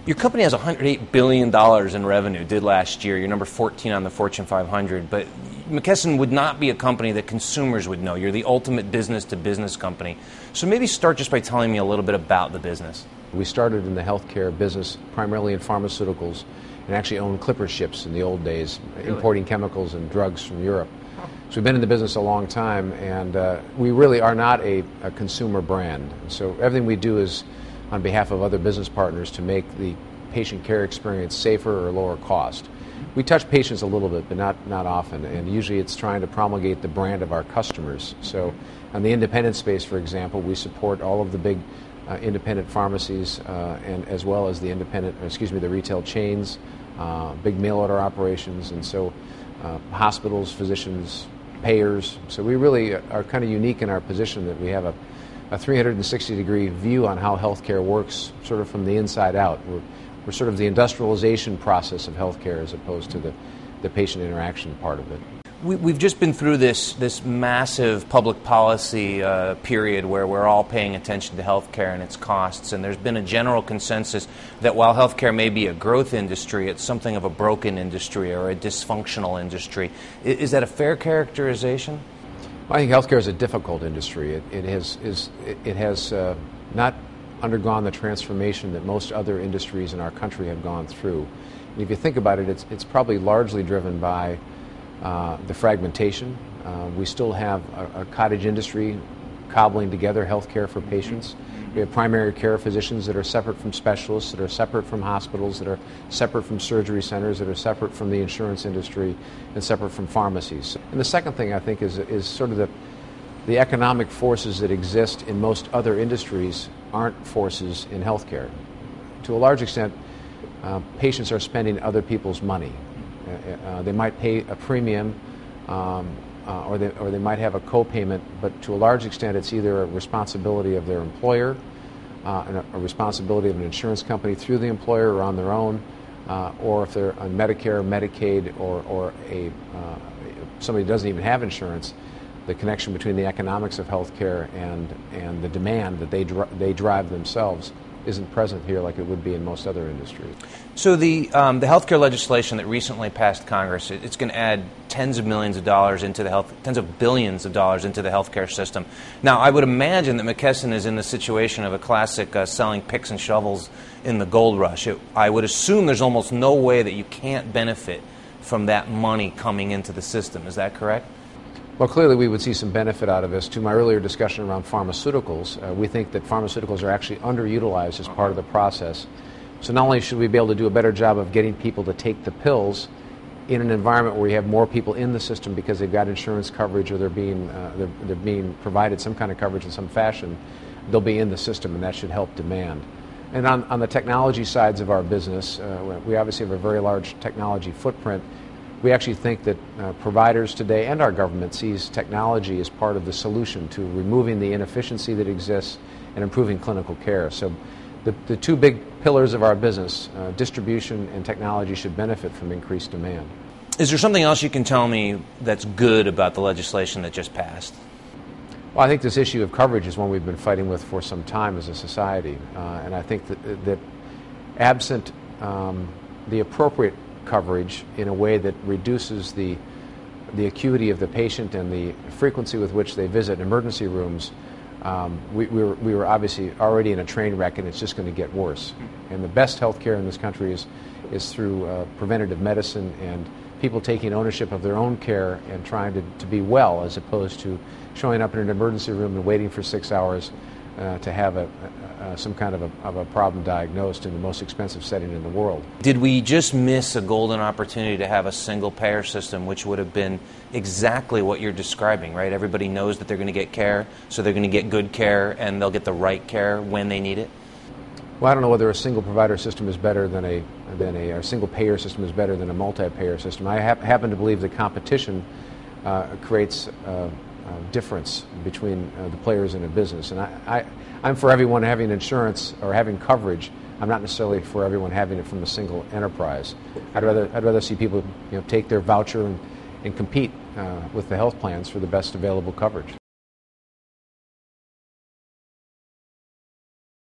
Your company has $108 billion in revenue, did last year. You're number 14 on the Fortune 500. But McKesson would not be a company that consumers would know. You're the ultimate business-to-business company. So maybe start just by telling me a little bit about the business. We started in the healthcare business primarily in pharmaceuticals and actually owned clipper ships in the old days, really? Importing chemicals and drugs from Europe. So we've been in the business a long time, and we really are not a consumer brand. So everything we do is on behalf of other business partners to make the patient care experience safer or lower cost. We touch patients a little bit, but not often, and usually it's trying to promulgate the brand of our customers. So on the independent space, for example, we support all of the big independent pharmacies and as well as the the retail chains, big mail order operations, and so hospitals, physicians, payers. So we really are kind of unique in our position that we have a 360-degree view on how healthcare works, sort of from the inside out. We're sort of the industrialization process of healthcare as opposed to the patient interaction part of it. We've just been through this massive public policy period where we're all paying attention to healthcare and its costs, and there's been a general consensus that while healthcare may be a growth industry, it's something of a broken industry or a dysfunctional industry. Is that a fair characterization? I think healthcare is a difficult industry. It has not undergone the transformation that most other industries in our country have gone through. And if you think about it, it's probably largely driven by the fragmentation. We still have a cottage industry cobbling together healthcare for patients. We have primary care physicians that are separate from specialists, that are separate from hospitals, that are separate from surgery centers, that are separate from the insurance industry, and separate from pharmacies. And the second thing I think is sort of the economic forces that exist in most other industries aren't forces in healthcare. To a large extent, patients are spending other people's money. They might pay a premium or they might have a co-payment, but to a large extent it's either a responsibility of their employer and a responsibility of an insurance company through the employer or on their own, or if they're on Medicare, Medicaid, or somebody who doesn't even have insurance, the connection between the economics of healthcare and the demand that they drive themselves isn't present here like it would be in most other industries. So the healthcare legislation that recently passed Congress, it's going to add tens of billions of dollars into the healthcare system. Now, I would imagine that McKesson is in the situation of a classic selling picks and shovels in the gold rush. I would assume there's almost no way that you can't benefit from that money coming into the system. Is that correct? Well, clearly we would see some benefit out of this. To my earlier discussion around pharmaceuticals, we think that pharmaceuticals are actually underutilized as part of the process. So not only should we be able to do a better job of getting people to take the pills in an environment where we have more people in the system because they've got insurance coverage or they're being provided some kind of coverage in some fashion, they'll be in the system, and that should help demand. And on the technology sides of our business, we obviously have a very large technology footprint. We actually think that providers today and our government sees technology as part of the solution to removing the inefficiency that exists and improving clinical care. So the two big pillars of our business, distribution and technology, should benefit from increased demand. Is there something else you can tell me that's good about the legislation that just passed? Well, I think this issue of coverage is one we've been fighting with for some time as a society. And I think that absent the appropriate coverage in a way that reduces the acuity of the patient and the frequency with which they visit emergency rooms, we were obviously already in a train wreck, and it's just going to get worse. And the best health care in this country is through preventative medicine and people taking ownership of their own care and trying to be well, as opposed to showing up in an emergency room and waiting for 6 hours to have some kind of a problem diagnosed in the most expensive setting in the world. Did we just miss a golden opportunity to have a single payer system, which would have been exactly what you're describing, right? Everybody knows that they're going to get care, so they're going to get good care, and they'll get the right care when they need it? Well, I don't know whether a single provider system is better than a single payer system is better than a multi-payer system. I happen to believe that competition creates difference between the players in a business. And I'm for everyone having insurance or having coverage. I'm not necessarily for everyone having it from a single enterprise. I'd rather see people take their voucher and compete with the health plans for the best available coverage.